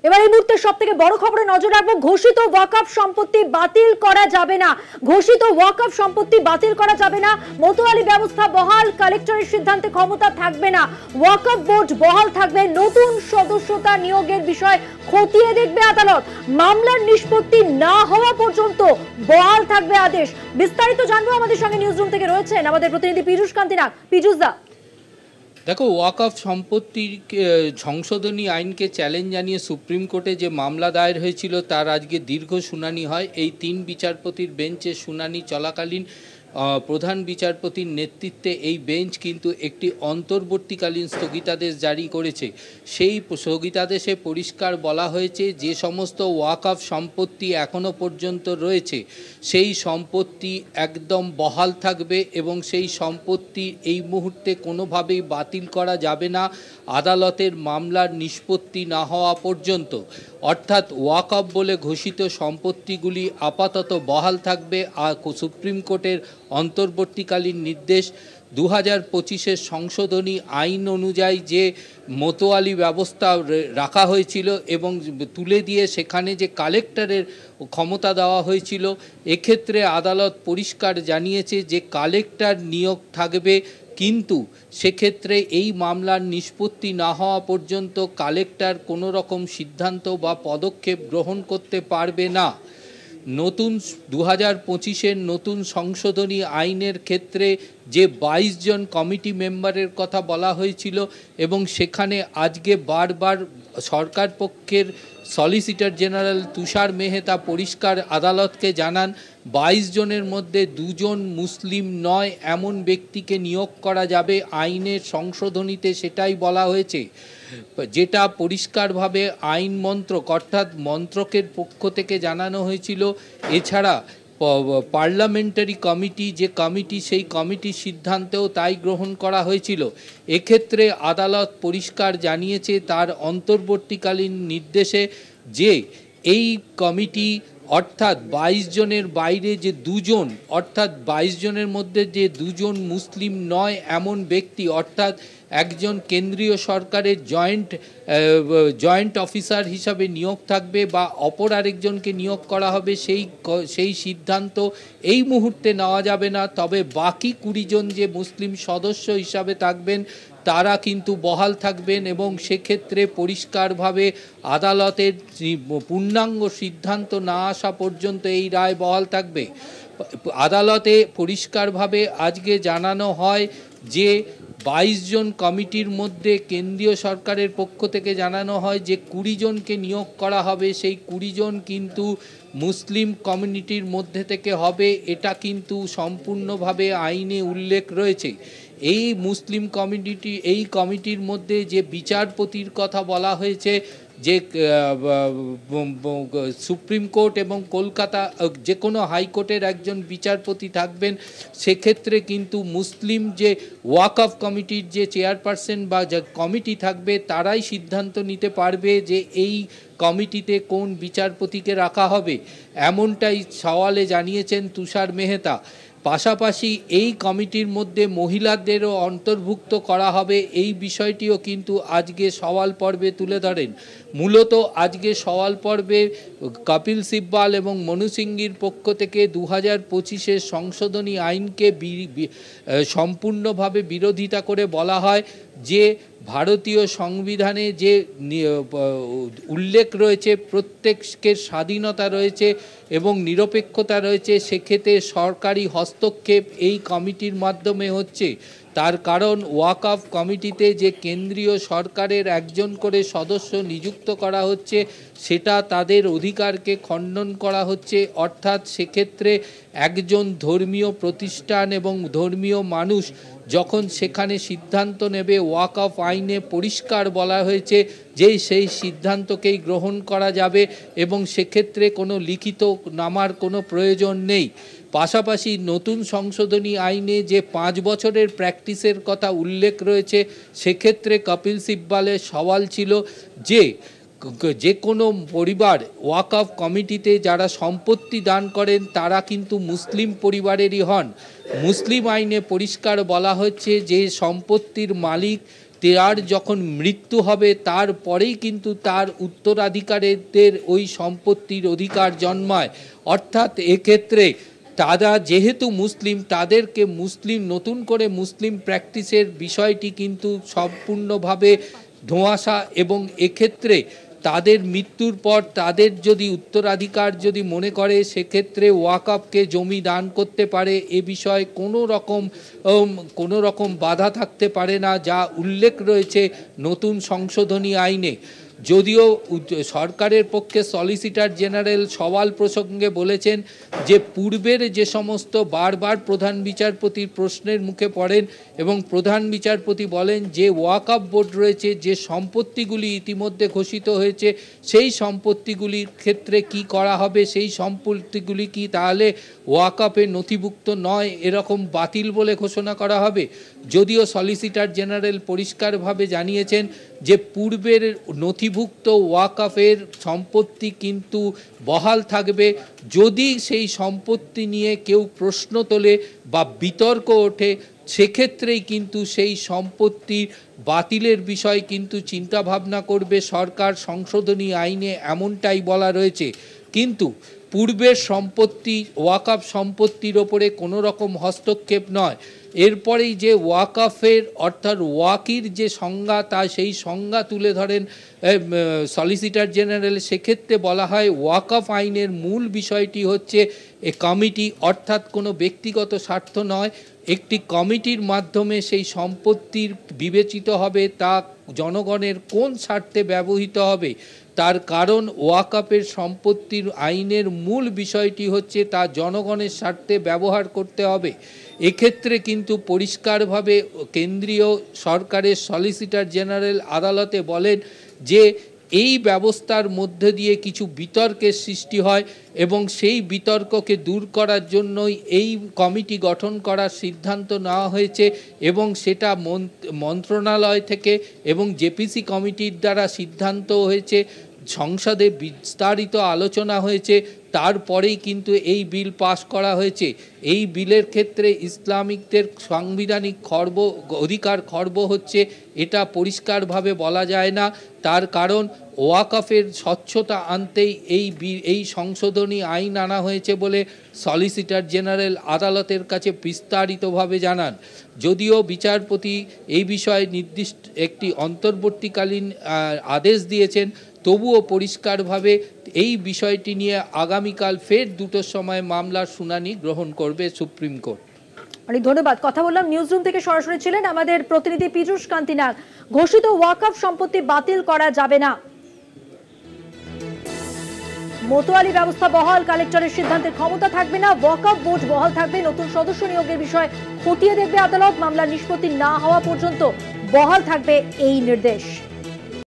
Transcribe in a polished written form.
এবার এই মুহূর্তে সবথেকে বড় খবরে নজর রাখবো। ঘোষিত ওয়াকফ সম্পত্তি বাতিল করা যাবে না। ঘোষিত ওয়াকফ সম্পত্তি বাতিল করা যাবে না। মোতোয়ালি ব্যবস্থা বহাল, কালেক্টরের সিদ্ধান্তে ক্ষমতা থাকবে না। ওয়াকফ বোর্ড বহাল থাকবে। নতুন সদস্যতা নিয়োগের বিষয় খতিয়ে দেখবে আদালত। মামলার নিষ্পত্তি না হওয়া পর্যন্ত বহাল থাকবে আদেশ। বিস্তারিত জানবো, আমাদের সঙ্গে নিউজরুম থেকে রয়েছেন আমাদের প্রতিনিধি পীযূষ কান্তি নাগ। পীযূষ দা, দেখো, ওয়াকফ সম্পত্তির সংশোধনী আইনকে চ্যালেঞ্জ জানিয়ে সুপ্রিম কোর্টে যে মামলা দায়ের হয়েছিল তার আজকে দীর্ঘ শুনানি হয়। এই 3 বিচারপতির বেঞ্চে শুনানি চলাকালীন প্রধান বিচারপতির নেতৃত্বে এই বেঞ্চ কিন্তু একটি অন্তর্বর্তীকালীন স্থগিতাদেশ জারি করেছে। সেই স্থগিতাদেশে পরিষ্কার বলা হয়েছে যে সমস্ত ওয়াকফ সম্পত্তি এখনও পর্যন্ত রয়েছে সেই সম্পত্তি একদম বহাল থাকবে এবং সেই সম্পত্তি এই মুহূর্তে কোনোভাবেই বাতিল করা যাবে না আদালতের মামলার নিষ্পত্তি না হওয়া পর্যন্ত। অর্থাৎ ওয়াকফ বলে ঘোষিত সম্পত্তিগুলি আপাতত বহাল থাকবে। আর সুপ্রিম কোর্টের অন্তর্বর্তীকালীন নির্দেশ 2025-এর সংশোধনী আইন অনুযায়ী যে মোতোয়ালি ব্যবস্থা রাখা হয়েছিল এবং তুলে দিয়ে সেখানে যে কালেক্টরের ক্ষমতা দেওয়া হয়েছিল, এক্ষেত্রে আদালত পরিষ্কার জানিয়েছে যে কালেক্টর নিয়োগ থাকবে, কিন্তু সেক্ষেত্রে এই মামলার নিষ্পত্তি না হওয়া পর্যন্ত কালেক্টর কোনো রকম সিদ্ধান্ত বা পদক্ষেপ গ্রহণ করতে পারবে না। নতুন 2025-এর নতুন সংশোধনী আইনের ক্ষেত্রে যে 22 জন কমিটি মেম্বারের কথা বলা হয়েছিল এবং সেখানে আজকে বারবার সরকার পক্ষের সলিসিটর জেনারেল তুষার মেহতা পরিষ্কার আদালতকে জানান 22 জনের মধ্যে 2 জন মুসলিম নয় এমন ব্যক্তিকে নিয়োগ করা যাবে। আইনের সংশোধনীতে সেটাই বলা হয়েছে, যেটা পরিষ্কারভাবে আইন মন্ত্রক অর্থাৎ মন্ত্রকের পক্ষ থেকে জানানো হয়েছিল। এছাড়া পার্লামেন্টারি কমিটি যে কমিটি, সেই কমিটির সিদ্ধান্তেও তাই গ্রহণ করা হয়েছিল। এক্ষেত্রে আদালত পরিষ্কার জানিয়েছে তার অন্তর্বর্তীকালীন নির্দেশে যে এই কমিটি অর্থাৎ 22 জনের বাইরে যে 2 জন, অর্থাৎ 22 জনের মধ্যে যে 2 জন মুসলিম নয় এমন ব্যক্তি, অর্থাৎ একজন কেন্দ্রীয় সরকারের জয়েন্ট অফিসার হিসাবে নিয়োগ থাকবে বা অপর আরেকজনকে নিয়োগ করা হবে, সেই সিদ্ধান্ত এই মুহূর্তে নেওয়া যাবে না। তবে বাকি 20 জন যে মুসলিম সদস্য হিসাবে থাকবেন তারা কিন্তু বহাল থাকবেন এবং সেক্ষেত্রে পরিষ্কারভাবে আদালতের পূর্ণাঙ্গ সিদ্ধান্ত না আসা পর্যন্ত এই রায় বহাল থাকবে। আদালতে পরিষ্কারভাবে আজকে জানানো হয় যে 22 জন কমিটির মধ্যে কেন্দ্রীয় সরকারের পক্ষ থেকে জানানো হয় যে 20 জনকে নিয়োগ করা হবে, সেই 20 জন কিন্তু মুসলিম কমিউনিটির মধ্যে থেকে হবে। এটা কিন্তু সম্পূর্ণভাবে আইনে উল্লেখ রয়েছে। এই মুসলিম কমিউনিটি, এই কমিটির মধ্যে যে বিচারপতির কথা বলা হয়েছে, যে সুপ্রিম কোর্ট এবং কলকাতা যে কোনো হাইকোর্টের একজন বিচারপতি থাকবেন, সেক্ষেত্রে কিন্তু মুসলিম যে ওয়াকফ কমিটির যে চেয়ারপারসন বা যে কমিটি থাকবে তারাই সিদ্ধান্ত নিতে পারবে যে এই কমিটিতে কোন বিচারপতিকে রাখা হবে, এমনটাই সওয়ালে জানিয়েছেন তুষার মেহতা। পাশাপাশি এই কমিটির মধ্যে মহিলাদেরও অন্তর্ভুক্ত করা হবে, এই বিষয়টিও কিন্তু আজকে সওয়াল পর্বে তুলে ধরেন। মূলত আজকে সওয়াল পর্বে কপিল সিব্বাল এবং মনু সিংহির পক্ষ থেকে 2025-এর সংশোধনী আইনকে সম্পূর্ণভাবে বিরোধিতা করে বলা হয় যে ভারতীয় সংবিধানে যে উল্লেখ রয়েছে প্রত্যেকের স্বাধীনতা রয়েছে এবং নিরপেক্ষতা রয়েছে, সেক্ষেত্রে সরকারি হস্তক্ষেপ এই কমিটির মাধ্যমে হচ্ছে। তার কারণ ওয়াকফ কমিটিতে যে কেন্দ্রীয় সরকারের একজন করে সদস্য নিযুক্ত করা হচ্ছে সেটা তাদের অধিকারকে খণ্ডন করা হচ্ছে। অর্থাৎ সেক্ষেত্রে একজন ধর্মীয় প্রতিষ্ঠান এবং ধর্মীয় মানুষ যখন সেখানে সিদ্ধান্ত নেবে, ওয়াকফ আইনে পরিষ্কার বলা হয়েছে যে সেই সিদ্ধান্তকেই গ্রহণ করা যাবে এবং সেক্ষেত্রে কোনো লিখিত নামার কোনো প্রয়োজন নেই। পাশাপাশি নতুন সংশোধনী আইনে যে 5 বছরের প্র্যাকটিসের কথা উল্লেখ রয়েছে, সেক্ষেত্রে কপিল সিব্বালের সওয়াল ছিল যে কোনো পরিবার ওয়াকফ কমিটিতে যারা সম্পত্তি দান করেন তারা কিন্তু মুসলিম পরিবারেরই হন। মুসলিম আইনে পরিষ্কার বলা হচ্ছে যে সম্পত্তির মালিক তার যখন মৃত্যু হবে তারপরেই কিন্তু তার উত্তরাধিকারীদের ওই সম্পত্তির অধিকার জন্মায়। অর্থাৎ এক্ষেত্রে তারা যেহেতু মুসলিম, তাদেরকে নতুন করে মুসলিম প্র্যাকটিসের বিষয়টি কিন্তু সম্পূর্ণভাবে ধোঁয়াশা, এবং এক্ষেত্রে তাদের মৃত্যুর পর তাদের যদি উত্তরাধিকার যদি মনে করে সেক্ষেত্রে ওয়াকফকে জমি দান করতে পারে, এ বিষয়ে কোনো রকম বাধা থাকতে পারে না, যা উল্লেখ রয়েছে নতুন সংশোধনী আইনে। যদিও সরকারের পক্ষে সলিসিটর জেনারেল সওয়াল প্রসঙ্গে বলেছেন যে পূর্বের যে সমস্ত বারবার প্রধান বিচারপতির প্রশ্নের মুখে পড়েন এবং প্রধান বিচারপতি বলেন যে ওয়াকফ বোর্ড রয়েছে, যে সম্পত্তিগুলি ইতিমধ্যে ঘোষিত হয়েছে সেই সম্পত্তিগুলির ক্ষেত্রে কি করা হবে, সেই সম্পত্তিগুলি কি তাহলে ওয়াকফে নথিভুক্ত নয় এরকম বাতিল বলে ঘোষণা করা হবে। যদিও সলিসিটর জেনারেল পরিষ্কারভাবে জানিয়েছেন যে পূর্বের নথিভুক্ত ওয়াকফের সম্পত্তি কিন্তু বহাল থাকবে। যদি সেই সম্পত্তি নিয়ে কেউ প্রশ্ন তোলে বা বিতর্ক ওঠে সেক্ষেত্রেই কিন্তু সেই সম্পত্তির বাতিলের বিষয় কিন্তু চিন্তাভাবনা করবে সরকার। সংশোধনী আইনে এমনটাই বলা রয়েছে। কিন্তু পূর্বের সম্পত্তি ওয়াকফ সম্পত্তির ওপরে কোনো রকম হস্তক্ষেপ নয়। এরপরেই যে ওয়াকফের অর্থাৎ ওয়াকির যে সংজ্ঞা, তা সেই সংজ্ঞা তুলে ধরেন সলিসিটর জেনারেল। সেক্ষেত্রে বলা হয় ওয়াকফ আইনের মূল বিষয়টি হচ্ছে এ কমিটি, অর্থাৎ কোনো ব্যক্তিগত স্বার্থ নয়, একটি কমিটির মাধ্যমে সেই সম্পত্তির বিবেচিত হবে তা জনগণের কোন স্বার্থে ব্যবহৃত হবে। তার কারণ ওয়াকফের সম্পত্তির আইনের মূল বিষয়টি হচ্ছে তা জনগণের স্বার্থে ব্যবহার করতে হবে। এক্ষেত্রে কিন্তু পরিষ্কারভাবে কেন্দ্রীয় সরকারের সলিসিটর জেনারেল আদালতে বলেন যে এই ব্যবস্থার মধ্যে দিয়ে কিছু বিতর্কের সৃষ্টি হয় এবং সেই বিতর্ককে দূর করার জন্যই এই কমিটি গঠন করার সিদ্ধান্ত নেওয়া হয়েছে এবং সেটা মন্ত্রণালয় থেকে এবং জেপিসি কমিটির দ্বারা সিদ্ধান্ত হয়েছে। সংসদে বিস্তারিত আলোচনা হয়েছে, তারপরেই কিন্তু এই বিল পাস করা হয়েছে। এই বিলের ক্ষেত্রে ইসলামিকদের সাংবিধানিক অধিকার খর্ব হচ্ছে, এটা পরিষ্কারভাবে বলা যায় না। তার কারণ ওয়াকফের স্বচ্ছতা আনতেই এই সংশোধনী আইন আনা হয়েছে বলে সলিসিটর জেনারেল আদালতের কাছে বিস্তারিতভাবে জানান। যদিও বিচারপতি এই বিষয়ে নির্দিষ্ট একটি অন্তর্বর্তীকালীন আদেশ দিয়েছেন, তবুও পরিষ্কারভাবে এই বিষয়টি নিয়ে আগামীকাল ফের 2টোর সময় মামলার শুনানি গ্রহণ করবে সুপ্রিম কোর্ট। অনেক ধন্যবাদ। কথা বললাম নিউজরুম থেকে, সরাসরি ছিলেন আমাদের প্রতিনিধি পীযূষ কান্তি নাগ। ঘোষিত ওয়াকফ সম্পত্তি বাতিল করা যাবে না, মোতোয়ালি ব্যবস্থা বহাল, কালেক্টরের সিদ্ধান্তের ক্ষমতা থাকবে না, ওয়াকফ বোর্ড বহাল থাকবে, নতুন সদস্য নিয়োগের বিষয় খতিয়ে দেখবে আদালত, মামলার নিষ্পত্তি না হওয়া পর্যন্ত বহাল থাকবে এই নির্দেশ।